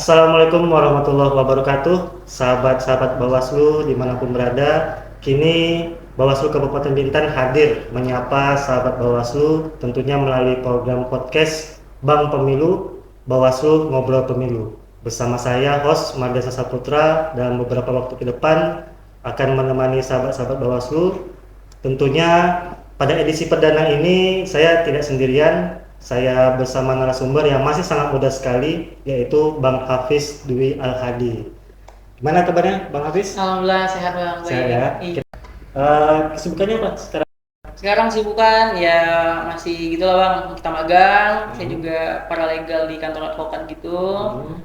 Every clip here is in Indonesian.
Assalamualaikum warahmatullahi wabarakatuh, sahabat-sahabat Bawaslu dimanapun berada. Kini Bawaslu Kabupaten Bintan hadir menyapa sahabat Bawaslu tentunya melalui program podcast Bank Pemilu, Bawaslu Ngobrol Pemilu. Bersama saya host Mardasa Saputra dalam beberapa waktu ke depan akan menemani sahabat-sahabat Bawaslu. Tentunya pada edisi perdana ini saya tidak sendirian. Saya bersama narasumber yang masih sangat muda sekali, yaitu Bang Hafiz Dwi Al-Hadi. Gimana kabarnya, Bang Hafiz? Alhamdulillah sehat Bang. Sehat ya. Iya. Kesibukannya apa sekarang? Sekarang sibukan ya masih gitulah Bang. Kita magang, saya juga paralegal di kantor advokat gitu,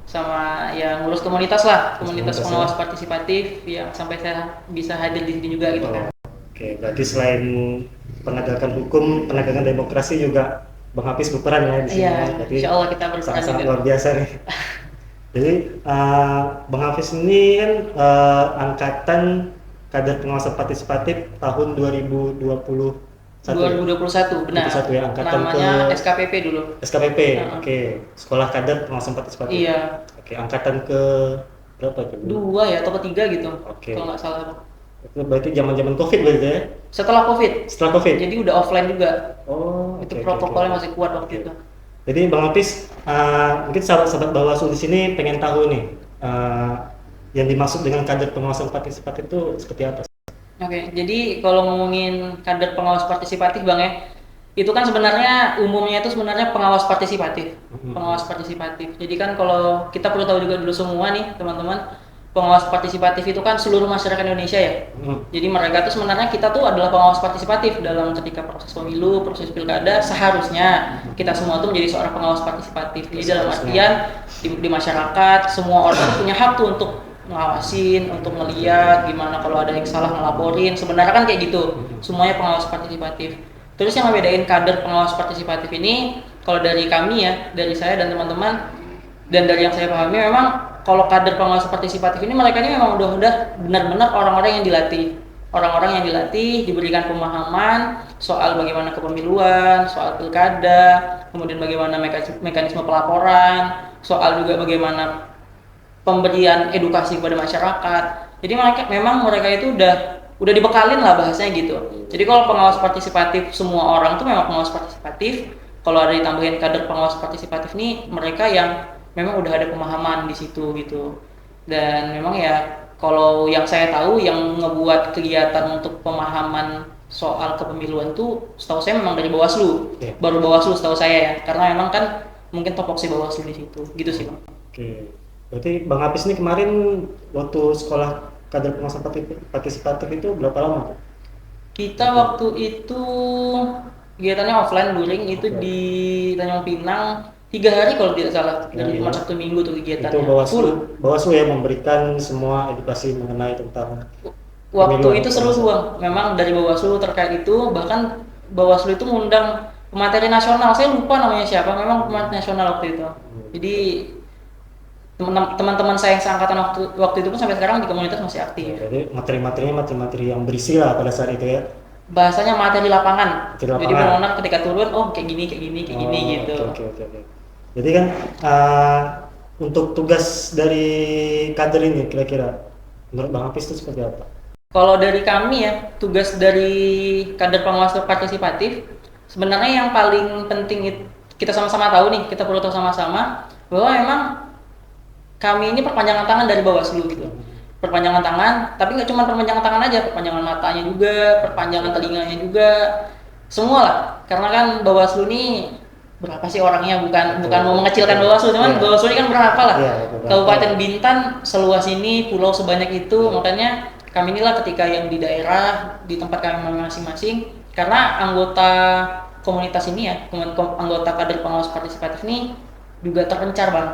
sama ya ngurus komunitas lah, komunitas pengawas partisipatif yang sampai saya bisa hadir di sini juga gitu kan. Oke, berarti selain penegakan hukum, penegakan demokrasi juga Bang Hafiz berperan ya di sini. Iya, Jadi insya Allah kita berperan sangat juga. luar biasa nih. Jadi Bang Hafiz ini kan angkatan kader pengawasan partisipatif tahun 2021. 2021 benar. 2021 ya, angkatan Namanya ke SKPP dulu. SKPP. Oke, Sekolah Kader Pengawasan Partisipatif. Iya. Oke, angkatan ke berapa itu? 2 ya atau ketiga gitu. Oke. Kalau nggak salah Bang. Itu berarti zaman-zaman Covid berarti ya? Setelah Covid. Setelah Covid. Jadi udah offline juga. Oh, Itu oke, protokolnya oke. masih kuat waktu itu. Jadi Bang Hafiz, mungkin sahabat-sahabat Bawaslu di sini pengen tahu nih, yang dimaksud dengan kader pengawasan partisipatif itu seperti apa? Oke, jadi kalau ngomongin kader pengawas partisipatif Bang ya, itu kan sebenarnya umumnya itu sebenarnya pengawas partisipatif. Pengawas partisipatif. Jadi kan kalau kita perlu tahu juga dulu semua nih teman-teman, pengawas partisipatif itu kan seluruh masyarakat Indonesia ya. Jadi mereka tuh sebenarnya kita tuh adalah pengawas partisipatif dalam ketika proses pemilu, proses pilkada, seharusnya kita semua tuh menjadi seorang pengawas partisipatif. Jadi dalam artian di masyarakat semua orang punya hak tuh untuk ngawasin, untuk ngeliat gimana kalau ada yang salah ngelaporin. Sebenarnya kan kayak gitu. Semuanya pengawas partisipatif. Terus yang membedain kader pengawas partisipatif ini, kalau dari kami ya, dari saya dan teman-teman, dan dari yang saya pahami memang kalau kader pengawas partisipatif ini mereka ini memang udah benar-benar orang-orang yang dilatih. Orang-orang yang dilatih, diberikan pemahaman soal bagaimana kepemiluan, soal pilkada, kemudian bagaimana mekanisme pelaporan, soal juga bagaimana pemberian edukasi kepada masyarakat. Jadi mereka itu udah dibekalin lah bahasanya gitu. Jadi kalau pengawas partisipatif semua orang tuh memang pengawas partisipatif. Kalau ada ditambahin kader pengawas partisipatif nih mereka yang memang udah ada pemahaman di situ gitu. Dan memang ya kalau yang saya tahu yang ngebuat kegiatan untuk pemahaman soal kepemiluan tuh setahu saya memang dari Bawaslu. Baru Bawaslu setahu saya ya. Karena memang kan mungkin topoksi Bawaslu di situ. Gitu sih, Bang. Oke. Berarti Bang Hafiz ini kemarin waktu sekolah kader pengawasan partisipatif itu berapa lama? Kita waktu itu kegiatannya offline luring itu di Tanjung Pinang 3 hari kalau tidak salah, dari Jumat Sabtu Minggu tuh kegiatannya. Itu Bawaslu ya memberikan semua edukasi mengenai tentang waktu itu seru tuh Bang, memang dari Bawaslu terkait itu, bahkan Bawaslu itu ngundang pemateri nasional, saya lupa namanya siapa, memang pemateri nasional waktu itu. Jadi teman-teman saya yang seangkatan waktu itu pun sampai sekarang di komunitas masih aktif. Jadi materi-materinya materi-materi yang berisi lah pada saat itu ya. Bahasanya materi lapangan. Materi lapangan. Jadi benar-benar ketika turun, oh kayak gini gitu. Oke. Jadi kan untuk tugas dari kader ini kira-kira menurut Bang Hafiz itu seperti apa? Kalau dari kami ya, tugas dari kader pengawas partisipatif sebenarnya yang paling penting kita sama-sama tahu nih, kita perlu tahu sama-sama bahwa memang kami ini perpanjangan tangan dari Bawaslu gitu. Perpanjangan tangan, tapi nggak cuma perpanjangan tangan aja, perpanjangan matanya juga, perpanjangan telinganya juga, semua lah. Karena kan Bawaslu ini berapa sih orangnya, bukan mau mengecilkan Bawaslu, cuman Bawaslu ini kan berapa lah. Kabupaten Bintan seluas ini, pulau sebanyak itu, makanya kami inilah ketika yang di daerah, di tempat kami masing-masing, karena anggota komunitas ini ya, anggota kader pengawas partisipatif ini juga terpencar Bang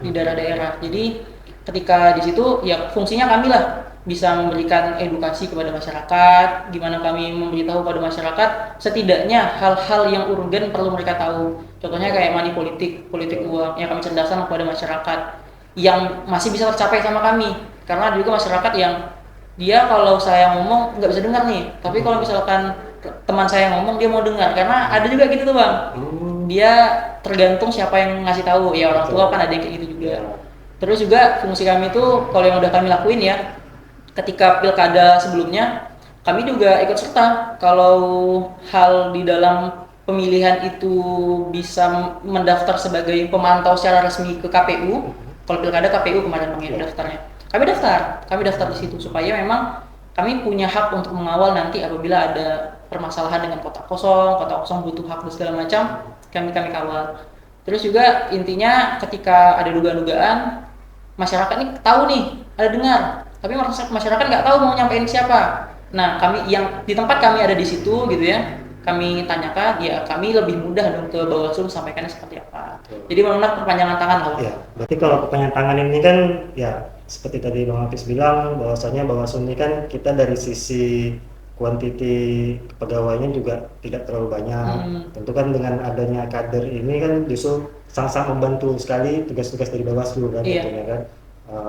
di daerah-daerah. Jadi ketika di situ ya fungsinya kami lah bisa memberikan edukasi kepada masyarakat, gimana kami memberitahu pada masyarakat setidaknya hal-hal yang urgen perlu mereka tahu. Contohnya kayak money politik uang yang kami cerdaskan kepada masyarakat yang masih bisa tercapai sama kami. Karena ada juga masyarakat yang dia kalau saya ngomong nggak bisa dengar nih, tapi kalau misalkan teman saya ngomong dia mau dengar, karena ada juga gitu tuh Bang. Dia tergantung siapa yang ngasih tahu ya, orang tua kan ada yang kayak gitu juga. Terus juga fungsi kami itu kalau yang udah kami lakuin ya, ketika pilkada sebelumnya kami juga ikut serta kalau hal di dalam pemilihan itu bisa mendaftar sebagai pemantau secara resmi ke KPU. Kalau pilkada KPU kemarin daftarnya. Kami daftar di situ supaya memang kami punya hak untuk mengawal nanti apabila ada permasalahan dengan kotak kosong butuh hak dan segala macam, kami kawal. Terus juga intinya ketika ada dugaan-dugaan, masyarakat ini tahu nih, ada dengar, tapi masyarakat nggak tahu mau nyampein siapa. Nah, kami yang di tempat kami ada di situ gitu ya, kami tanyakan, ya kami lebih mudah dong ke Bawaslu sampaikannya seperti apa. Jadi benar-benar perpanjangan tangan lah. Ya, berarti kalau perpanjangan tangan ini kan ya seperti tadi Bang Hafiz bilang bahwasanya Bawaslu ini kan kita dari sisi kuantiti kepegawaiannya juga tidak terlalu banyak. Tentu kan dengan adanya kader ini kan justru sangat membantu sekali tugas-tugas dari Bawaslu kan, tentunya kan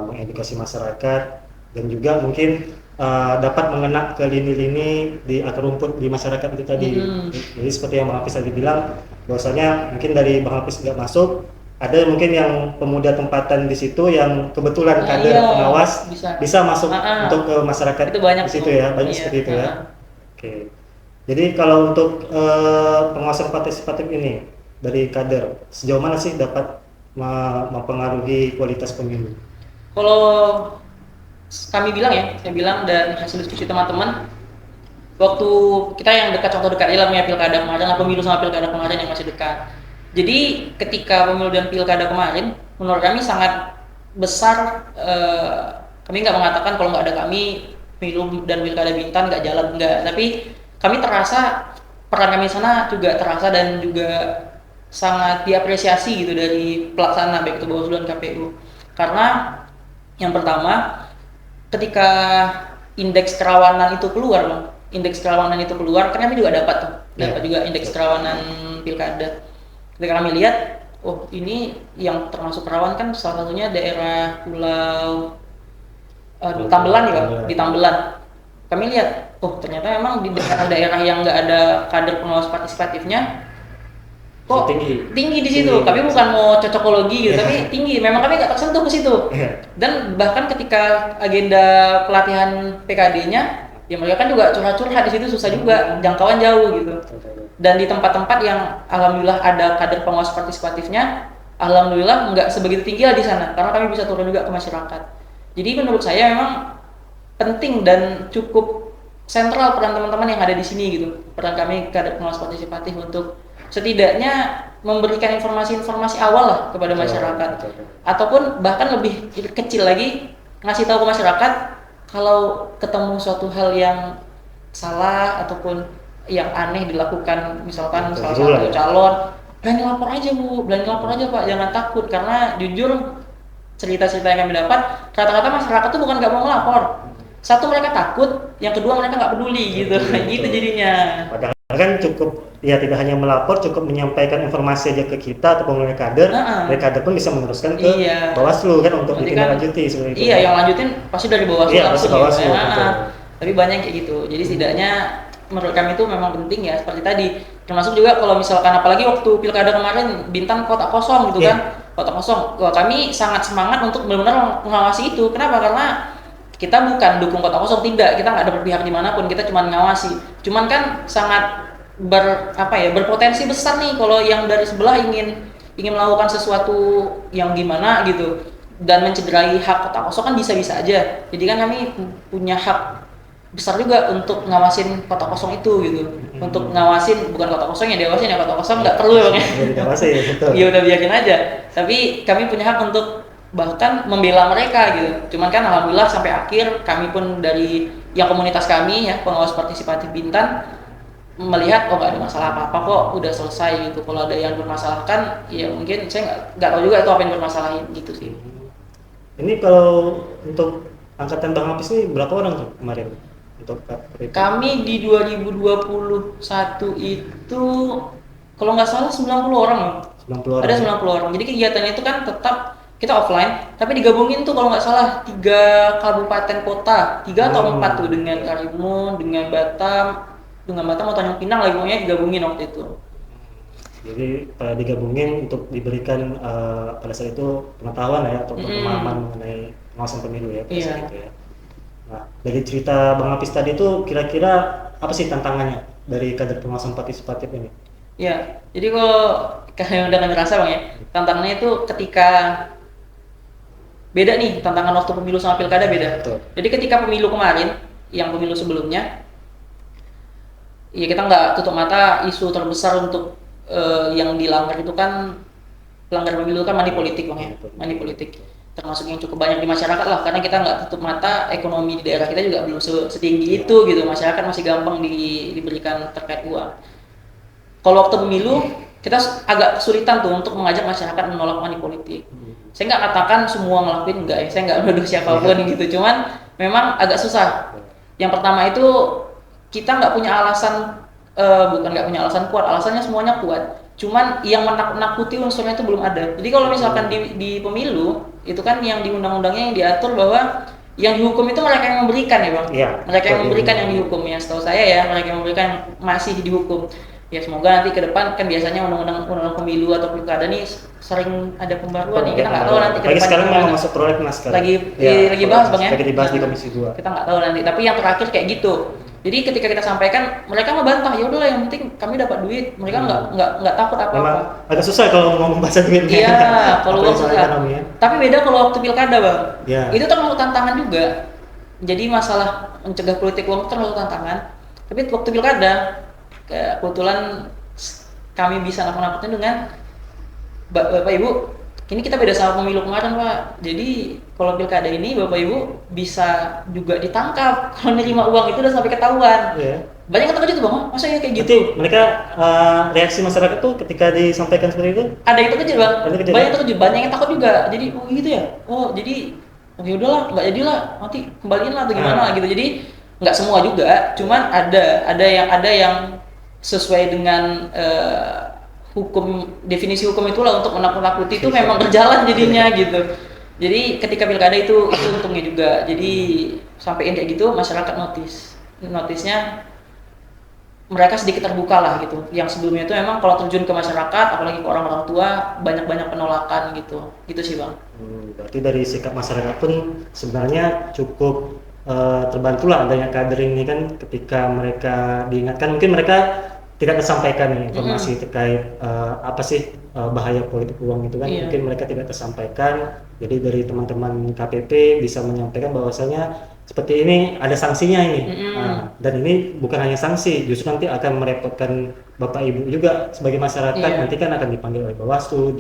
mengedukasi masyarakat dan juga mungkin dapat mengena ke lini-lini di akar rumput di masyarakat itu tadi. Jadi seperti yang Bang Hafiz tadi bilang bahwasanya mungkin dari Bang Hafiz nggak masuk, ada mungkin yang pemuda tempatan di situ yang kebetulan kader pengawas bisa masuk untuk ke masyarakat itu banyak di situ ya, banyak seperti itu ya. Oke. Jadi kalau untuk pengawasan partisipatif ini dari kader sejauh mana sih dapat mempengaruhi kualitas pemilu? Kalau kami bilang ya, saya bilang dan hasil diskusi teman-teman, waktu kita yang contoh dekat ya pilkada kemarin, pemilu sama pilkada kemarin yang masih dekat. Jadi ketika pemilu dan pilkada kemarin, menurut kami sangat besar. Kami nggak mengatakan kalau nggak ada kami pemilu dan pilkada Bintan nggak jalan, nggak. Tapi kami terasa peran kami sana juga terasa dan juga sangat diapresiasi gitu dari pelaksana baik itu Bawaslu dan KPU. Karena yang pertama, ketika indeks kerawanan itu keluar, kan kami juga dapat juga indeks kerawanan pilkada. Ketika kami lihat, oh ini yang termasuk rawan kan salah satunya daerah Pulau Tambelan ya, di Tambelan. Kami lihat, oh ternyata memang di daerah yang nggak ada kader pengawas partisipatifnya, kok tinggi di situ. Tapi bukan mau cocokologi gitu, tapi tinggi. Memang kami nggak tersentuh ke situ. Dan bahkan ketika agenda pelatihan PKD-nya, ya mereka kan juga curhat-curhat di situ, susah juga, jangkauan jauh gitu. Dan di tempat-tempat yang alhamdulillah ada kader pengawas partisipatifnya, alhamdulillah nggak sebegitu tinggi lah di sana, karena kami bisa turun juga ke masyarakat. Jadi menurut saya memang penting dan cukup sentral peran teman-teman yang ada di sini gitu, peran kami kader pengawas partisipatif untuk setidaknya memberikan informasi-informasi awal lah kepada masyarakat, ataupun bahkan lebih kecil lagi ngasih tahu ke masyarakat kalau ketemu suatu hal yang salah ataupun yang aneh dilakukan, misalkan salah satu calon, berani lapor aja Pak, jangan takut. Karena jujur cerita-cerita yang kami dapat, rata-rata masyarakat tuh bukan nggak mau melapor, satu mereka takut, yang kedua mereka nggak peduli gitu, gitu jadinya. Padahal kan cukup ya tidak hanya melapor, cukup menyampaikan informasi aja ke kita ataupun oleh kader, kader pun bisa meneruskan ke Bawaslu kan untuk ditindaklanjuti seperti itu. Iya, yang lanjutin pasti dari Bawaslu langsung. Bawaslu, tapi banyak kayak gitu. Jadi setidaknya menurut kami itu memang penting ya, seperti tadi. Termasuk juga kalau misalkan apalagi waktu pilkada kemarin Bintan kota kosong gitu kan, kota kosong. Wah, kami sangat semangat untuk benar-benar mengawasi itu. Kenapa? Karena kita bukan dukung kota kosong, tidak. Kita nggak ada berpihak dimanapun, kita cuma ngawasi. Cuman kan sangat berpotensi besar nih kalau yang dari sebelah ingin melakukan sesuatu yang gimana gitu dan mencederai hak kota kosong kan bisa-bisa aja. Jadi kan kami punya hak besar juga untuk ngawasin kota kosong itu gitu. Untuk ngawasin bukan kota kosong yang diawasin, ya kota kosong nggak perlu Bang ya. Ya udah biarin aja. Tapi kami punya hak untuk bahkan membela mereka gitu. Cuman kan alhamdulillah sampai akhir kami pun dari yang komunitas kami ya, pengawas partisipatif Bintan, melihat oh nggak ada masalah apa-apa kok, udah selesai gitu. Kalau ada yang bermasalahkan ya mungkin saya nggak tahu juga itu apa yang bermasalahin gitu sih. Ini kalau untuk angkatan Bang Hafiz ini berapa orang tuh kemarin? Untuk kami di 2021 itu kalau nggak salah 90 orang loh. 90 orang. Ada 90 orang. Jadi kegiatannya itu kan tetap kita offline, tapi digabungin tuh kalau nggak salah 3 kabupaten kota, 3 atau 4 tuh, dengan Karimun, dengan Batam atau Tanjung Pinang lagi, pokoknya digabungin waktu itu. Jadi digabungin untuk diberikan pada saat itu pengetahuan ya atau pemahaman mengenai pengawasan pemilu ya pada saat itu ya. Nah, dari cerita Bang Apis tadi itu kira-kira apa sih tantangannya dari kader pengawasan partisipatif ini? Ya, jadi kalau kalian udah ngerasa Bang ya, tantangannya itu ketika beda nih, tantangan waktu pemilu sama pilkada beda. Betul. Jadi ketika pemilu kemarin, yang pemilu sebelumnya, ya kita nggak tutup mata isu terbesar untuk yang dilanggar itu kan pelanggaran pemilu kan money politik Bang ya, money politik. Termasuk yang cukup banyak di masyarakat lah, karena kita nggak tutup mata ekonomi di daerah kita juga belum setinggi itu gitu, masyarakat masih gampang diberikan terkait uang. Kalau waktu pemilu kita agak kesulitan tuh untuk mengajak masyarakat menolak money politik. Saya nggak katakan semua ngelakuin, enggak ya, saya nggak menuduh siapapun gitu, cuman memang agak susah. Yang pertama itu kita nggak punya alasan, bukan nggak punya alasan kuat, alasannya semuanya kuat, cuman yang menakut-nakuti unsurnya itu belum ada. Jadi kalau misalkan di pemilu itu kan yang di undang-undangnya yang diatur bahwa yang dihukum itu mereka yang memberikan ya Bang, mereka yang memberikan yang dihukum ya, setahu saya ya, mereka yang memberikan masih dihukum. Ya semoga nanti ke depan kan biasanya undang-undang pemilu atau pilkada nih sering ada pembaruan nih, kita nggak tahu nanti ke depan. Sekarang memang masuk prolegnas sekarang. Lagi bahas Bang ya. Lagi dibahas di Komisi 2. Kita nggak tahu nanti, tapi yang terakhir kayak gitu. Jadi ketika kita sampaikan, mereka ngebantah, ya udahlah yang penting kami dapat duit. Mereka nggak takut apa-apa. Memang agak susah kalau ngomong bahasa duit. Iya, kalau waktu ya. Tapi beda kalau waktu pilkada Bang. Ya. Itu terlalu tantangan juga. Jadi masalah mencegah politik uang terlalu tantangan. Tapi waktu pilkada kebetulan kami bisa nakut-nakutin dengan Bapak Ibu, ini kita beda sama pemilu kemarin Pak. Jadi kalau pilkada ini Bapak Ibu bisa juga ditangkap kalau nerima uang itu udah sampai ketahuan. Banyak yang terkejut Bang, masa ya kayak gitu? Jadi mereka reaksi masyarakat tuh ketika disampaikan seperti itu? Ada yang terkejut Bang, banyak yang terkejut, banyak yang takut juga. Jadi oh gitu ya, oh jadi oke udahlah nggak jadilah, nanti kembaliin lah atau gimana gitu. Jadi nggak semua juga, cuman ada yang sesuai dengan hukum, definisi hukum itulah untuk menakut-nakuti itu memang berjalan jadinya gitu. Jadi ketika pilkada itu untungnya juga. Jadi sampein kayak gitu masyarakat notisnya mereka sedikit terbuka lah gitu. Yang sebelumnya itu memang kalau terjun ke masyarakat apalagi ke orang-orang tua banyak penolakan gitu. Gitu sih Bang. Berarti dari sikap masyarakat pun sebenarnya cukup terbantulah adanya kader ini kan, ketika mereka diingatkan mungkin mereka tidak tersampaikan nih informasi terkait apa sih bahaya politik uang itu kan, mungkin mereka tidak tersampaikan. Jadi dari teman-teman KPP bisa menyampaikan bahwasanya seperti ini ada sanksinya ini. Dan ini bukan hanya sanksi, justru nanti akan merepotkan Bapak Ibu juga sebagai masyarakat. Nanti kan akan dipanggil oleh Bawaslu,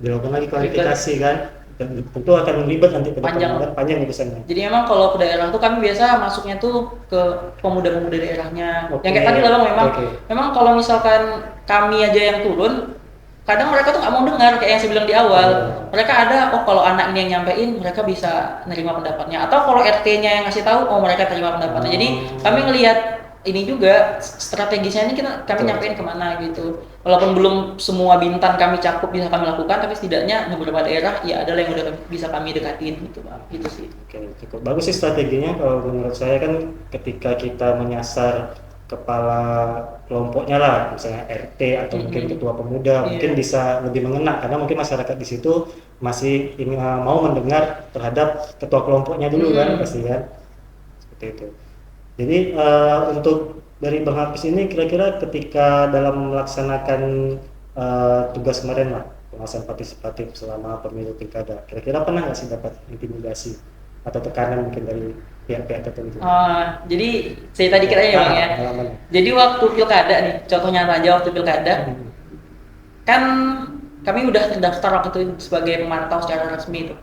dilakukan lagi klarifikasi kan. Dan tentu akan ribet nanti ke depan, panjang urusannya. Jadi memang kalau ke daerah tuh kami biasa masuknya tuh ke pemuda-pemuda daerahnya. Yang kayak tadi lah Bang, memang kalau misalkan kami aja yang turun, kadang mereka tuh nggak mau dengar kayak yang saya bilang di awal. Mereka ada, oh kalau anak ini yang nyampein, mereka bisa nerima pendapatnya. Atau kalau RT-nya yang ngasih tahu, oh mereka terima pendapatnya. Jadi kami ngelihat ini juga strategisnya ini kami nyampein kemana gitu. Walaupun belum semua Bintan kami cakup bisa kami lakukan, tapi setidaknya beberapa daerah ya adalah yang udah bisa kami dekatin gitu Bang. Gitu sih. Oke, cukup bagus sih strateginya. Kalau menurut saya kan ketika kita menyasar kepala kelompoknya lah, misalnya RT atau mungkin ketua pemuda, mungkin bisa lebih mengena karena mungkin masyarakat di situ masih mau mendengar terhadap ketua kelompoknya dulu kan, pasti kan seperti itu. Jadi untuk dari Bang Apis ini kira-kira ketika dalam melaksanakan tugas kemarin lah pengawasan partisipatif selama pemilu pilkada, kira-kira pernah nggak sih dapat intimidasi atau tekanan mungkin dari pihak-pihak tertentu? Jadi saya tadi kira ya Bang ya. Jadi waktu pilkada nih, contohnya aja waktu pilkada, kan kami udah terdaftar waktu itu sebagai pemantau secara resmi itu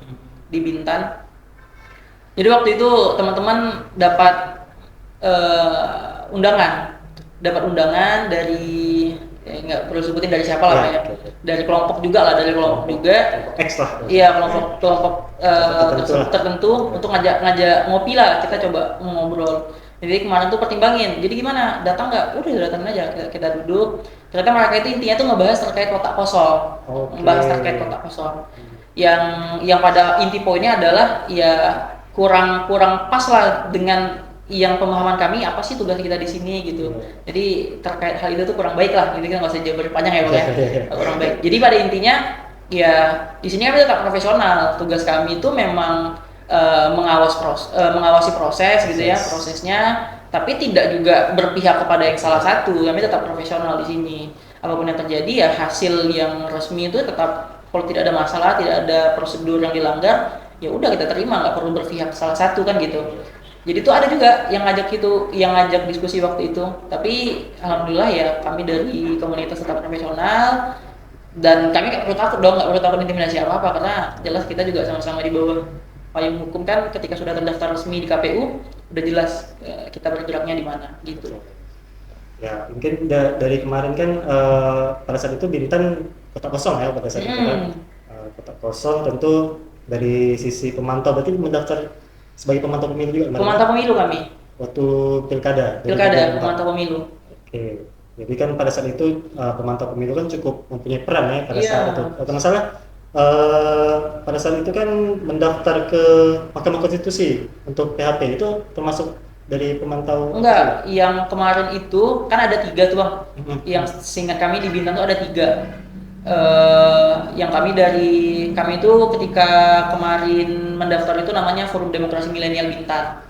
di Bintan. Jadi waktu itu teman-teman dapat undangan dari nggak perlu sebutin dari siapa lah ya, dari kelompok juga lah, X lah. Iya, kelompok tertentu untuk ngajak ngopi lah, kita coba ngobrol. Jadi kemarin tuh pertimbangin, jadi gimana, datang nggak? Udah datang aja, kita duduk. Ternyata mereka itu intinya tuh ngebahas terkait kotak kosong, yang pada inti poinnya adalah ya kurang pas lah dengan yang pemahaman kami apa sih tugas kita di sini gitu. Jadi terkait hal itu tuh kurang baik lah, jadi kita nggak usah jauh berpanjang ya bang ya, kurang baik. Jadi pada intinya ya di sini kami tetap profesional. Tugas kami itu memang mengawasi proses gitu ya, prosesnya, tapi tidak juga berpihak kepada yang salah satu. Kami tetap profesional di sini. Apapun yang terjadi ya hasil yang resmi itu tetap, kalau tidak ada masalah, tidak ada prosedur yang dilanggar, ya udah kita terima, nggak perlu berpihak salah satu kan gitu. Jadi tuh ada juga yang ngajak diskusi waktu itu. Tapi alhamdulillah ya kami dari komunitas tetap profesional dan kami nggak perlu takut dong, nggak perlu takut intimidasi apa karena jelas kita juga sama-sama di bawah payung hukum kan. Ketika sudah terdaftar resmi di KPU udah jelas kita bergeraknya di mana gitu. Ya mungkin dari kemarin kan pada saat itu Bintan kota kosong ya pada saat itu kan kota kosong, tentu dari sisi pemantau berarti mendaftar sebagai pemantau pemilu juga? Pemantau pemilu kami. Waktu pilkada? Pilkada, pemantau pemilu. Oke, jadi kan pada saat itu pemantau pemilu kan cukup mempunyai peran ya pada saat itu. Kalau nggak salah pada saat itu kan mendaftar ke Mahkamah Konstitusi untuk PHP itu termasuk dari pemantau? Enggak, yang kemarin itu kan ada 3 tuh bang. Yang seingat kami di Bintan tuh ada 3. Yang kami itu ketika kemarin mendaftar itu namanya Forum Demokrasi Milenial Bintan.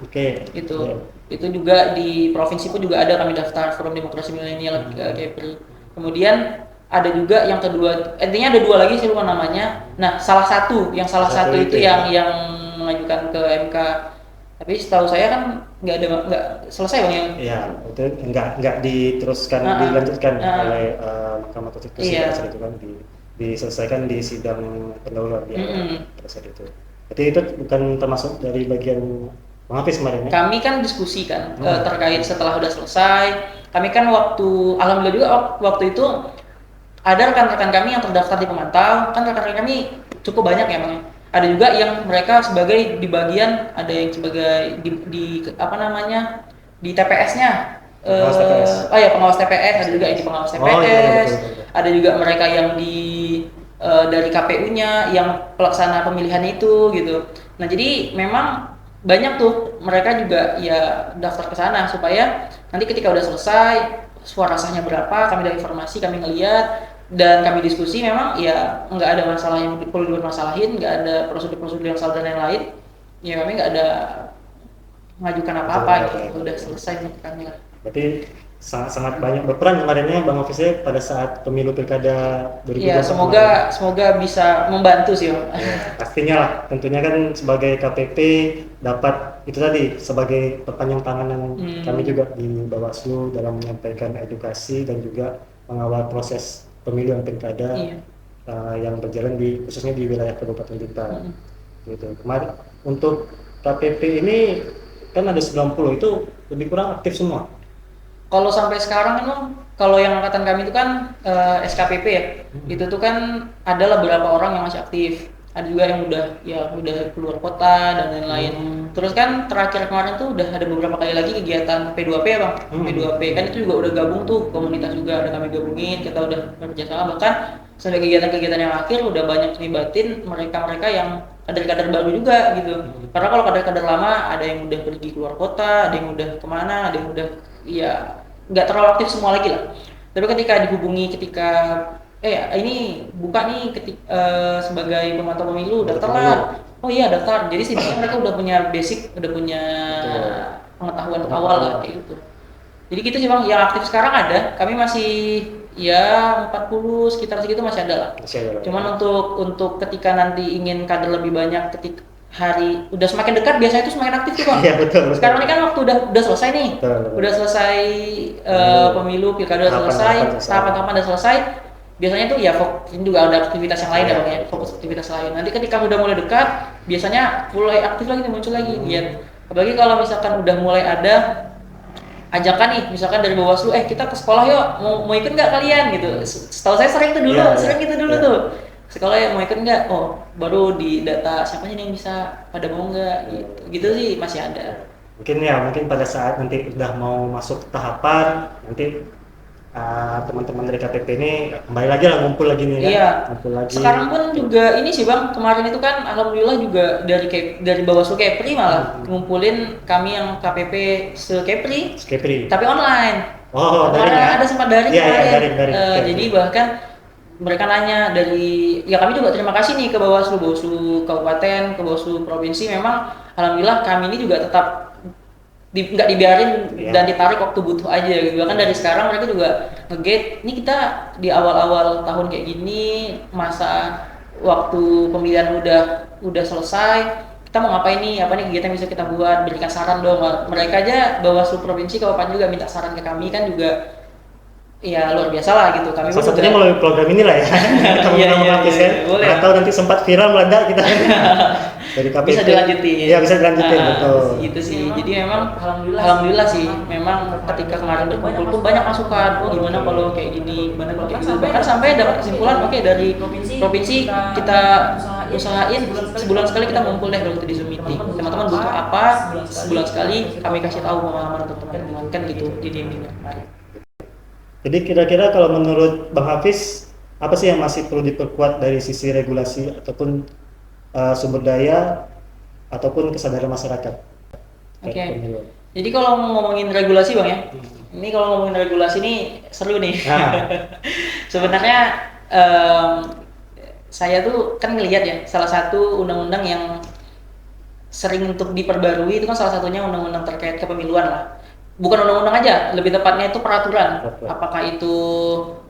Itu juga di provinsi pun juga ada kami daftar Forum Demokrasi Milenial KEPRI. Kemudian ada juga yang kedua, intinya ada 2 lagi saya lupa namanya. Nah salah satu itu yang mengajukan ke MK. Tapi setahu saya kan nggak selesai bang ya? Iya, itu nggak diteruskan, dilanjutkan oleh Mahkamah Konstitusi pada saat itu kan diselesaikan di sidang pendahuluan pada saat itu. Jadi itu bukan termasuk dari bagian Bang Hafiz kemarin ya? Kami kan diskusi kan terkait setelah udah selesai. Kami kan alhamdulillah juga waktu itu ada rekan-rekan kami yang terdaftar di pemantau. Kan rekan-rekan kami cukup banyak ya bang. Ada juga yang mereka sebagai di bagian, ada yang sebagai di TPS-nya. Pengawas TPS, ada juga yang di pengawas TPS. Ada juga mereka yang dari KPU-nya yang pelaksana pemilihan itu gitu. Nah, jadi memang banyak tuh mereka juga ya daftar ke sana supaya nanti ketika udah selesai suara sahnya berapa, kami ada informasi, kami ngelihat dan kami diskusi, memang ya nggak ada masalah yang perlu dipermasalahin, nggak ada prosedur-prosedur yang salah dan yang lain, ya kami nggak ada mengajukan apa-apa gitu, udah selesai menurut kami lah. Berarti sangat banyak berperan kemarinnya Bang Hafiz pada saat pemilu pilkada 2020. Iya, semoga bisa membantu sih Bang. Ya, pastinya lah, tentunya kan sebagai KPP dapat itu tadi sebagai perpanjang tangan kami juga di Bawaslu dalam menyampaikan edukasi dan juga mengawal proses pemilu yang pilkada yang berjalan khususnya di wilayah Kabupaten Bintan. Gitu. Kemarin untuk KPP ini kan ada 90, itu lebih kurang aktif semua. Kalau sampai sekarang kan, kalau yang angkatan kami itu kan SKPP ya, itu tuh kan ada beberapa orang yang masih aktif. Ada juga yang udah keluar kota dan lain-lain. Terus kan terakhir kemarin tuh udah ada beberapa kali lagi kegiatan P2P ya bang. P2P kan itu juga udah gabung tuh, komunitas juga ada kami gabungin, kita udah bekerja sama. Bahkan sampai kegiatan-kegiatan yang akhir udah banyak libatin mereka-mereka yang kader-kader baru juga gitu. Karena kalau kader-kader lama ada yang udah pergi keluar kota, ada yang udah kemana, ada yang udah nggak terlalu aktif semua lagi lah. Tapi ketika dihubungi ini buka nih sebagai pemantau pemilu, daftarlah. Oh iya daftar. Jadi sebenarnya mereka udah punya basic, udah punya pengetahuan awal lah kayak gitu. Jadi gitu sih bang, yang aktif sekarang ada, kami masih 40 sekitar segitu masih ada lah. Cuman untuk ketika nanti ingin kader lebih banyak, ketika hari udah semakin dekat biasanya itu semakin aktif tuh bang. Iya betul. Sekarang ini kan waktu udah selesai nih, udah selesai pemilu, pilkada udah selesai, tahapan-tahapan udah selesai. Biasanya tuh ya ini juga ada aktivitas yang lain ya bang ya, fokus aktivitas lain. Nanti ketika udah mulai dekat, biasanya mulai aktif lagi, muncul lagi. Apalagi kalau misalkan udah mulai ada ajakan nih, misalkan dari Bawaslu, kita ke sekolah yuk, mau ikut nggak kalian gitu. Setahu saya sering itu dulu, tuh. Sekolah ya mau ikut nggak? Oh, baru di data siapanya nih yang bisa, pada mau nggak gitu sih masih ada. Mungkin pada saat nanti udah mau masuk tahapan, nanti teman-teman dari KPP ini kembali lagi lah, ngumpul lagi nih kan. Iya. Ngumpul lagi. Sekarang pun juga ini sih Bang, kemarin itu kan alhamdulillah juga dari Bawaslu Kepri malah ngumpulin kami yang KPP se-Kepri, Skepri. tapi online. Oh, daring Kemarin ya? ada sempat daring Iya, iya, kemarin. daring. Oke, Jadi oke. bahkan mereka nanya ya kami juga terima kasih nih ke Bawaslu Kabupaten, ke Bawaslu Provinsi. Memang alhamdulillah kami ini juga tetap nggak dibiarin Iya. dan ditarik waktu butuh aja gitu. Bahkan dari sekarang mereka juga nge-gate, ini kita di awal-awal tahun kayak gini, masa waktu pemilihan udah selesai, kita mau ngapain nih, apa nih kegiatan yang bisa kita buat, berikan saran dong. Mereka aja Bawaslu Provinsi Kabupaten juga minta saran ke kami kan juga ya luar biasa lah gitu. Kami Salah pun satunya juga melalui program inilah ya. Kamu Iya, bilang iya, Hafiz iya, ya. boleh. Nggak tahu nanti sempat viral meledak kita. Dari KPP. bisa dilanjutin. Iya, bisa dilanjutin, betul. Gitu sih. Jadi memang alhamdulillah sih, memang ketika kemarin berkumpul pun banyak masukan. Oh gimana kalau kayak gini, gimana kalau kayak gitu. Bahkan sampai dapat kesimpulan, oke dari provinsi kita usahain sebulan sekali kita ngumpul deh kalau itu di Zoom meeting. Teman-teman butuh apa, sebulan sekali kami kasih tahu pemahaman untuk teman-teman kan gitu di dinding kemarin. Jadi kira-kira kalau menurut Bang Hafiz, apa sih yang masih perlu diperkuat dari sisi regulasi ataupun sumber daya ataupun kesadaran masyarakat? Oke. Jadi kalau ngomongin regulasi Bang ya, ini kalau ngomongin regulasi ini seru nih. Nah. Sebenarnya saya tuh kan ngelihat ya, salah satu undang-undang yang sering untuk diperbarui itu kan salah satunya undang-undang terkait kepemiluan lah. Bukan undang-undang aja, lebih tepatnya itu peraturan. Apakah itu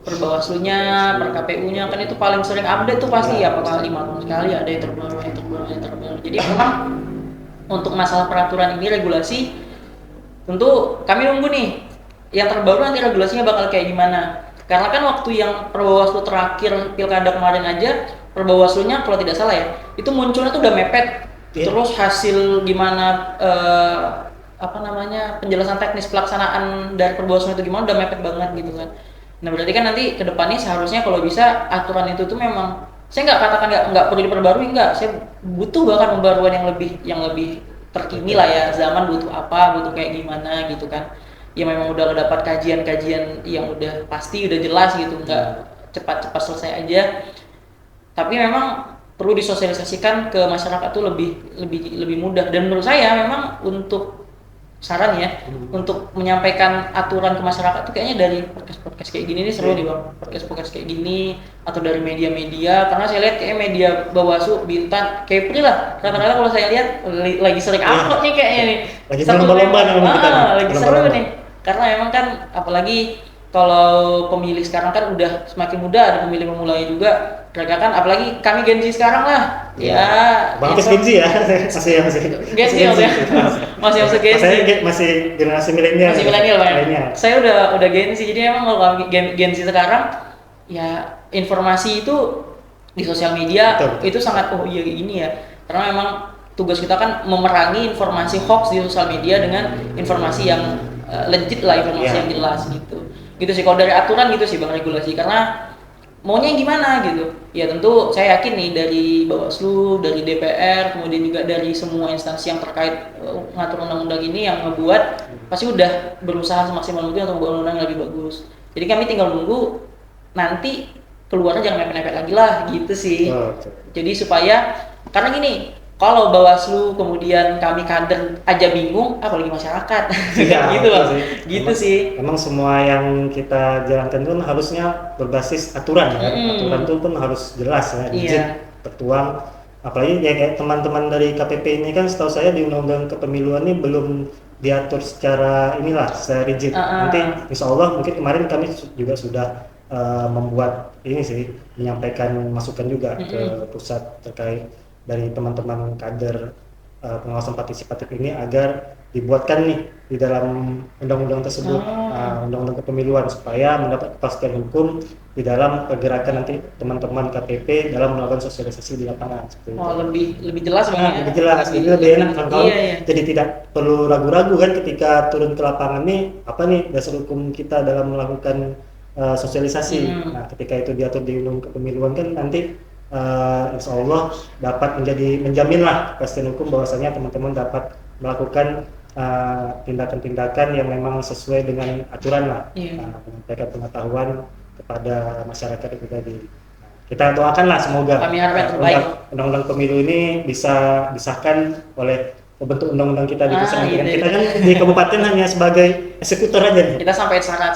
per Bawaslu-nya, per KPU-nya, kan itu paling sering update tuh pasti. Apakah 5 tahun sekali ada yang terbaru. Jadi memang untuk masalah peraturan ini, regulasi, tentu kami nunggu nih yang terbaru nanti regulasinya bakal kayak gimana. Karena kan waktu yang per Bawaslu terakhir pilkada kemarin aja, per Bawaslu-nya kalau tidak salah ya, itu munculnya tuh udah mepet. Terus hasil gimana penjelasan teknis pelaksanaan dari perbawaslu itu gimana udah mepet banget gitu kan. Nah berarti kan nanti kedepannya seharusnya kalau bisa aturan itu tuh memang saya nggak katakan nggak perlu diperbarui, nggak, saya butuh bahkan pembaruan yang lebih terkini lah ya, zaman butuh apa, butuh kayak gimana gitu kan. Ya memang udah dapat kajian-kajian yang udah pasti udah jelas gitu, nggak cepat-cepat selesai aja. Tapi memang perlu disosialisasikan ke masyarakat tuh lebih mudah, dan menurut saya memang untuk saran ya untuk menyampaikan aturan ke masyarakat tuh kayaknya dari podcast kayak gini nih seru nih Bang, podcast kayak gini atau dari media-media, karena saya lihat kayak media Bawaslu, Bintan, Kepri lah rata-rata kalau saya lihat lagi sering upload nih kayaknya nih, Lagi berlomba-lomba nih kita nih. lagi seru nih, karena emang kan apalagi kalau pemilih sekarang kan udah semakin muda, ada pemilih pemulanya juga. Mereka kan apalagi kami Gen Z sekarang lah. Ya, Bang Hafiz Gen Z ya. masih Gen Z maksudnya. Masih Gen Z. Saya masih generasi milenial. Masih milenial Pak. Saya udah Gen Z. Jadi emang kalau kami Gen Z sekarang ya informasi itu di sosial media betul. Itu sangat iya ini ya. Karena memang tugas kita kan memerangi informasi hoax di sosial media dengan informasi yang legit lah, informasi yang jelas gitu. Gitu sih kalau dari aturan gitu sih Bang, regulasi, karena maunya yang gimana gitu ya. Tentu saya yakin nih dari Bawaslu, dari DPR, kemudian juga dari semua instansi yang terkait ngatur undang-undang ini yang ngebuat pasti udah berusaha semaksimal mungkin untuk membuat undang yang lebih bagus. Jadi kami tinggal nunggu nanti keluarnya jangan mepet-mepet lagi lah gitu sih. Jadi supaya, karena gini, kalau Bawaslu kemudian kami kader aja bingung, apalagi masyarakat. Ya, gitu Bang. Gitu sih. Memang semua yang kita jalankan itu harusnya berbasis aturan ya. Aturan itu pun harus jelas ya, rigid, tertuang. Apalagi ya kayak teman-teman dari KPP ini kan setahu saya di Undang-Undang Kepemiluan ini belum diatur secara secara rigid. Nanti insya Allah mungkin kemarin kami juga sudah membuat ini sih, menyampaikan masukan juga ke pusat terkait dari teman-teman kader pengawasan partisipatif ini agar dibuatkan nih di dalam undang-undang tersebut, undang-undang kepemiluan, supaya mendapat kepastian hukum di dalam pergerakan nanti teman-teman KPP dalam melakukan sosialisasi di lapangan. Lebih jelas Bang. Lebih jelas, jadi lebih enak kalau jadi tidak perlu ragu-ragu kan ketika turun ke lapangan nih, apa nih dasar hukum kita dalam melakukan sosialisasi. Nah, ketika itu diatur di undang-undang kepemiluan kan nanti insya Allah dapat menjaminlah kepastian hukum bahwasanya teman-teman dapat melakukan tindakan-tindakan yang memang sesuai dengan aturan lah, Iya. menyampaikan pengetahuan kepada masyarakat itu tadi. Kita doakanlah semoga Kami harap yang terbaik. undang-undang pemilu ini bisa disahkan oleh pembentuk undang-undang kita di pusat. Iya, Kita kan di kabupaten hanya sebagai eksekutor aja nih. Kita sampai saran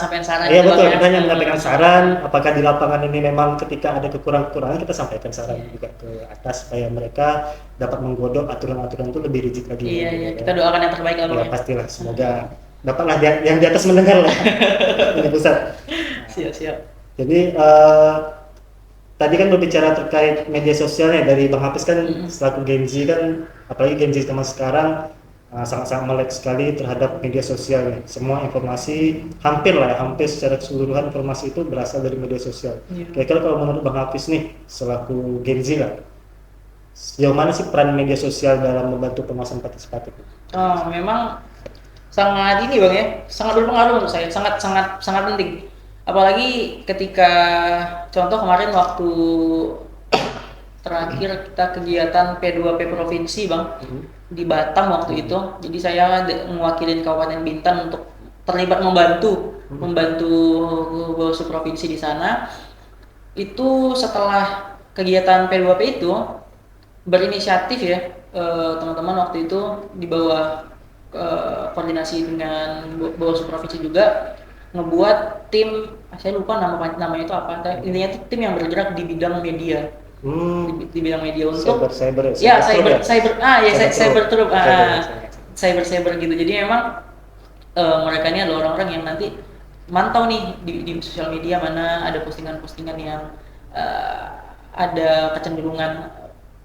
Iya gitu, betul, Bang, ya. kita hanya menyampaikan saran. Apakah di lapangan ini memang ketika ada kekurangan kita sampaikan saran juga ke atas supaya mereka dapat menggodok aturan-aturan itu lebih rigid lagi. Iya, iya. Kita doakan yang terbaik lah, Bang. Ya pastilah, semoga dapatlah yang di atas mendengar lah di pusat. Siap. Jadi tadi kan berbicara terkait media sosialnya dari Bang Hafiz kan selaku Gen Z kan, apalagi Gen Z zaman sekarang sangat-sangat melek sekali terhadap media sosialnya. Semua informasi hampir secara keseluruhan informasi itu berasal dari media sosial. Kira-kira kalau menurut Bang Hafiz nih selaku Gen Z lah, sejauh mana sih peran media sosial dalam membantu pengawasan partisipatif? Memang sangat ini, Bang, ya, sangat berpengaruh menurut saya, sangat penting. Apalagi ketika contoh kemarin waktu terakhir kita kegiatan P2P provinsi, Bang, di Batam waktu itu. Jadi saya mewakili Kabupaten Bintan untuk terlibat membantu Bawaslu provinsi di sana. Itu setelah kegiatan P2P itu berinisiatif ya, teman-teman waktu itu di bawah koordinasi dengan Bawaslu provinsi juga ngebuat tim, saya lupa namanya itu apa, intinya itu tim yang bergerak di bidang media. Di bidang media untuk cyber gitu. Jadi memang mereka ini adalah orang-orang yang nanti mantau nih di sosial media mana ada postingan-postingan yang ada kecenderungan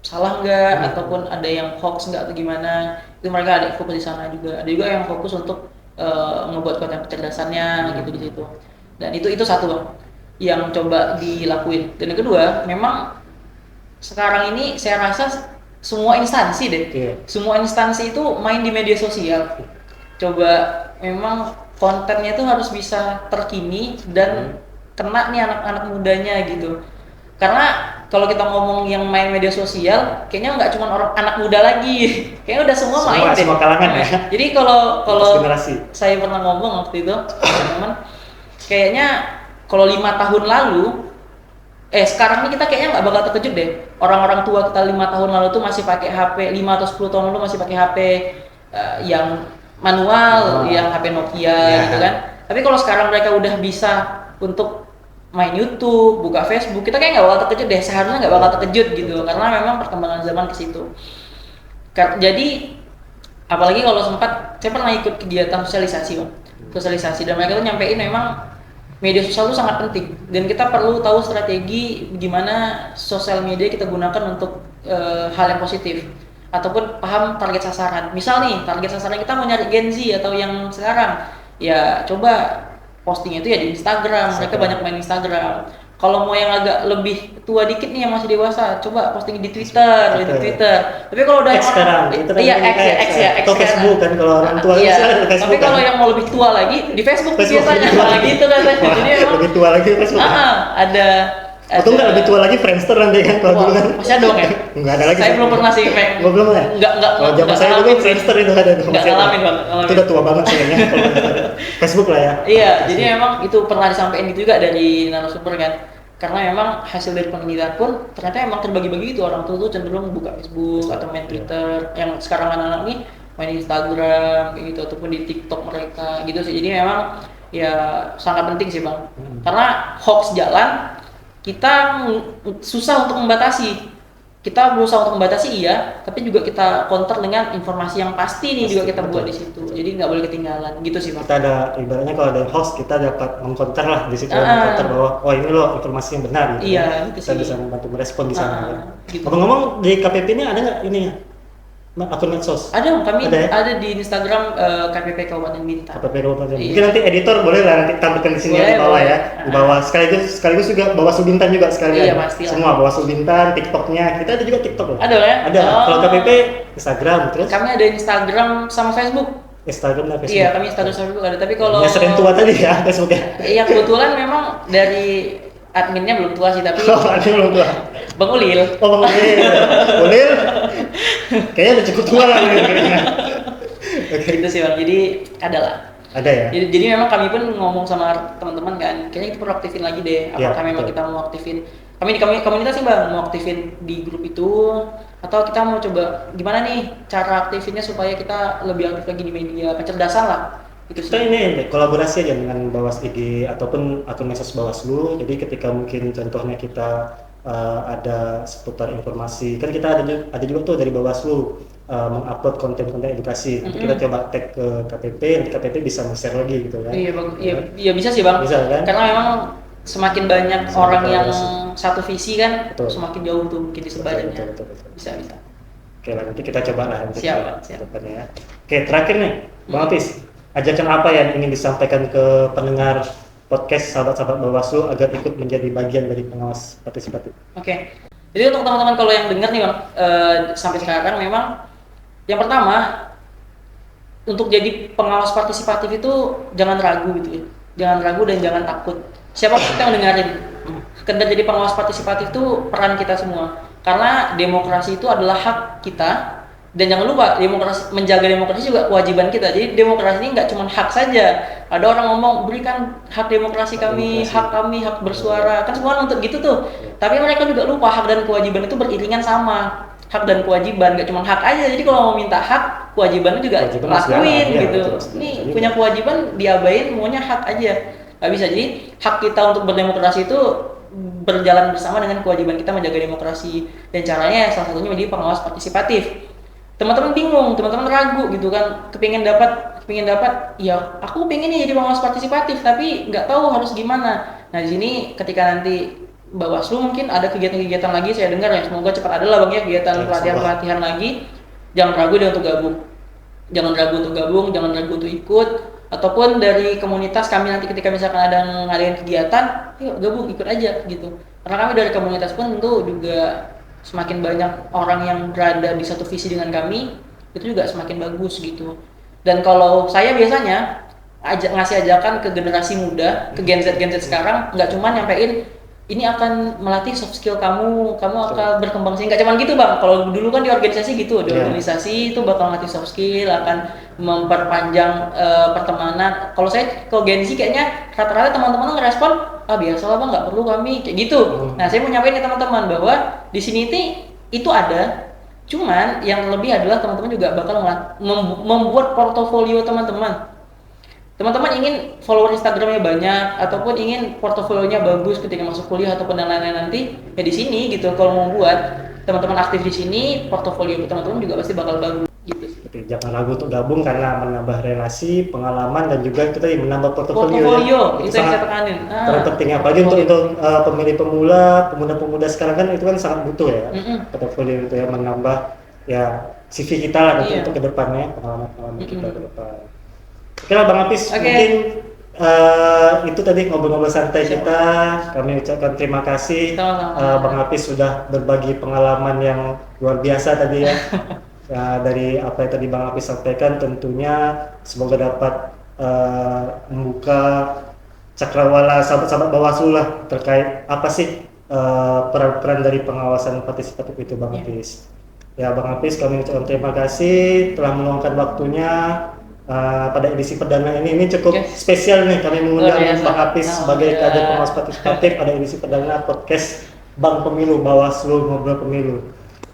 salah nggak, ataupun ada yang hoax nggak atau gimana. Itu mereka ada fokus di sana juga. Ada juga yang fokus untuk ngebuat konten kecerdasannya gitu di situ. Dan itu satu, Bang, yang coba dilakuin. Dan yang kedua, memang sekarang ini saya rasa semua instansi semua instansi itu main di media sosial. Coba memang kontennya itu harus bisa terkini dan kena nih anak-anak mudanya gitu. Karena kalau kita ngomong yang main media sosial, kayaknya nggak cuma anak muda lagi, kayaknya udah semua main deh. Semua kalangan ya. Jadi kalau saya pernah ngomong waktu itu, teman-teman, kayaknya kalau 5 tahun lalu, sekarang ini kita kayaknya nggak bakal terkejut deh. Orang-orang tua kita 5 tahun lalu tuh masih pakai HP, 5 atau 10 tahun lalu masih pakai HP yang manual, yang HP Nokia gitu kan. Tapi kalau sekarang mereka udah bisa untuk main YouTube, buka Facebook, kita kayak nggak bakal terkejut deh. Seharusnya nggak bakal terkejut gitu, karena memang perkembangan zaman ke situ. Jadi apalagi kalau sempat, saya pernah ikut kegiatan sosialisasi, Bang. Dan mereka tuh nyampein memang media sosial itu sangat penting dan kita perlu tahu strategi gimana sosial media kita gunakan untuk hal yang positif ataupun paham target sasaran. Misal nih, target sasaran kita mau nyari Gen Z atau yang sekarang, ya coba postingnya itu ya di Instagram. Mereka banyak main Instagram. Kalau mau yang agak lebih tua dikit nih yang masih dewasa, coba posting di Twitter. Tapi kalau udah X sekarang, X atau Facebook kan kalau orang tua iya. Tapi kalau yang mau lebih tua lagi di Facebook biasanya gitu kan. Jadi lebih tua lagi Facebook. Ada atau enggak lebih tua lagi Friendster nanti kan kalau dulu kan. Masih ada dong ya? Enggak ada lagi. Saya belum pernah sih, belum ya? Enggak. Kalau zaman saya dulu Friendster itu ada. Enggak ngalamin, Bang. Itu udah tua banget kayaknya. Facebook lah ya. Iya, jadi memang itu pernah disampaikan gitu juga dari narasumber kan. Karena memang hasil dari penelitian pun ternyata emang terbagi-bagi gitu. Orang tua tuh cenderung buka Facebook atau main Twitter. Yang sekarang anak-anak nih main Instagram kayak gitu ataupun di TikTok mereka gitu sih. Jadi memang ya sangat penting sih, Bang. Karena hoax jalan, kita susah untuk membatasi. Kita berusaha untuk membatasi iya, tapi juga kita counter dengan informasi yang pasti nih juga kita buat di situ. Jadi nggak boleh ketinggalan gitu sih, Bang. Kita ada ibaratnya kalau ada hoax kita dapat mengcounter lah di situ, mengcounter bahwa oh ini loh informasi yang benar gitu. Iya, gitu kita bisa membantu merespon di sana. Gitu. Ngomong-ngomong di KPP ini ada nggak ini akun medsos? Ada, kami ada di Instagram KPP Kabupaten Bintan. KPP Kabupaten. Mungkin nanti editor boleh lah nanti tampilkan di sini di bawah ya. Di bawah sekaligus juga Bawaslu Bintan juga sekalian. Iya, pasti. Semua Bawaslu Bintan, TikToknya. Kita ada juga TikTok loh. Ada ya? Ada. Kalau KPP Instagram terus. Kami ada Instagram sama Facebook. Instagram dan Facebook. Iya, kami Instagram sama Facebook ada. Tapi kalau yang sering tua tadi ya Facebooknya. Iya, kebetulan memang dari adminnya belum tua sih, tapi admin belum tua. Bang Ulil. Oh, Bang Ulil. Ulil. Kayaknya udah cukup tua lah kayaknya. Gitu sih Bang. Jadi ada lah. Ada ya? Jadi memang kami pun ngomong sama teman-teman kan, kayaknya kita perlu aktifin lagi deh. Iya, Apakah memang betul. kita mau aktifin? Kami di komunitas sih Bang, mau aktifin di grup itu, atau kita mau coba gimana nih cara aktifinnya supaya kita lebih aktif lagi di media kecerdasan lah. Itu Kita sih. ini kolaborasi aja dengan Bawas IG ataupun akun medsos Bawaslu. Jadi ketika mungkin contohnya kita ada seputar informasi, kan kita ada juga tuh dari Bawaslu mengupload konten-konten edukasi. Nanti kita coba tag ke KPP, nanti KPP bisa nge-share lagi gitu kan. Iya bagus, iya bisa sih Bang. Bisa kan? Karena memang semakin banyak Semakin orang yang kolaborasi. satu visi kan, Betul. semakin jauh tuh mungkin disebarannya. Betul. Bisa. Oke lah, nanti kita coba lah untuk Siap. depannya ya. Oke, terakhir nih, Bang Apis, ajakan apa yang ingin disampaikan ke pendengar podcast sahabat-sahabat Bawaslu agar ikut menjadi bagian dari pengawas partisipatif? Oke. Jadi untuk teman-teman kalau yang dengar nih Bang, sampai sekarang memang yang pertama untuk jadi pengawas partisipatif itu jangan ragu gitu ya. Jangan ragu dan jangan takut. Siapapun yang dengerin, sekedar jadi pengawas partisipatif itu peran kita semua. Karena demokrasi itu adalah hak kita dan jangan lupa menjaga demokrasi juga kewajiban kita. Jadi demokrasi ini nggak cuma hak saja. Ada orang ngomong berikan hak demokrasi kami, hak kami, hak bersuara. Kan semua untuk gitu tuh. Tapi mereka juga lupa hak dan kewajiban itu beriringan sama. Hak dan kewajiban nggak cuma hak aja. Jadi kalau mau minta hak, kewajibannya juga Kewajiban lakuin iya, gitu. betul. Ini punya kewajiban diabain, maunya hak aja. Nggak bisa. Jadi hak kita untuk berdemokrasi itu berjalan bersama dengan kewajiban kita menjaga demokrasi, dan caranya salah satunya menjadi pengawas partisipatif. Teman-teman bingung, teman-teman ragu gitu kan, kepingin dapat, ya aku pengen nih jadi pengawas partisipatif tapi nggak tahu harus gimana. Nah di sini ketika nanti Bawaslu mungkin ada kegiatan-kegiatan lagi, saya dengar ya, semoga cepat ada lah Bang ya, kegiatan pelatihan-pelatihan lagi. Jangan ragu deh untuk gabung. Jangan ragu untuk ikut, ataupun dari komunitas kami nanti ketika misalkan ada ngadain kegiatan, yuk gabung ikut aja gitu. Karena kami dari komunitas pun tentu juga semakin banyak orang yang berada di satu visi dengan kami, itu juga semakin bagus gitu. Dan kalau saya biasanya ngasih ajakan ke generasi muda, ke Gen Z sekarang, nggak cuma nyampein ini akan melatih soft skill kamu akan berkembang sih, nggak cuma gitu Bang. Kalau dulu kan di organisasi gitu, di organisasi itu bakal melatih soft skill, akan memperpanjang pertemanan. Kalau saya ke Gen Z kayaknya rata-rata teman-teman ngerespon, biasa lah Bang, nggak perlu kami kayak gitu. Nah saya mau nyampein ke teman-teman bahwa di sini itu ada, cuman yang lebih adalah teman-teman juga bakal membuat portofolio teman-teman. Teman-teman ingin follower Instagramnya banyak ataupun ingin portofolionya bagus ketika masuk kuliah ataupun dan lain-lain nanti, ya di sini gitu. Kalau mau buat teman-teman aktif di sini, portofolio teman-teman juga pasti bakal bagus gitu. Jangan ragu untuk gabung karena menambah relasi, pengalaman, dan juga kita menambah portofolio ya. Itu Itu yang saya sangat tekanin. terlalu penting, apalagi untuk pemilih pemuda sekarang kan itu kan sangat butuh ya. Portofolio itu ya, menambah ya CV kita lah untuk kedepannya, pengalaman kita ke depan. Oke lah Bang Apis, mungkin itu tadi ngobrol-ngobrol santai kita. Kami ucapkan terima kasih. Bang Apis sudah berbagi pengalaman yang luar biasa tadi ya. Dari apa yang tadi Bang Apis sampaikan, tentunya semoga dapat membuka cakrawala sahabat-sahabat Bawaslu lah terkait apa sih peran-peran dari pengawasan partisipatif itu Bang Apis. Ya Bang Apis, kami ucapkan terima kasih telah meluangkan waktunya pada edisi perdana ini cukup spesial nih, kami mengundang Bang Apis sebagai kader pengawas partisipatif pada edisi perdana podcast Bang Pemilu Bawaslu Ngobrol Pemilu.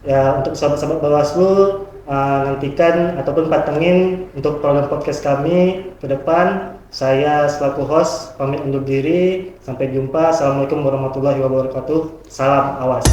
Ya untuk sahabat-sahabat Bawaslu, nantikan ataupun patengin untuk program podcast kami ke depan. Saya selaku host pamit undur diri, sampai jumpa. Assalamualaikum warahmatullahi wabarakatuh. Salam awas.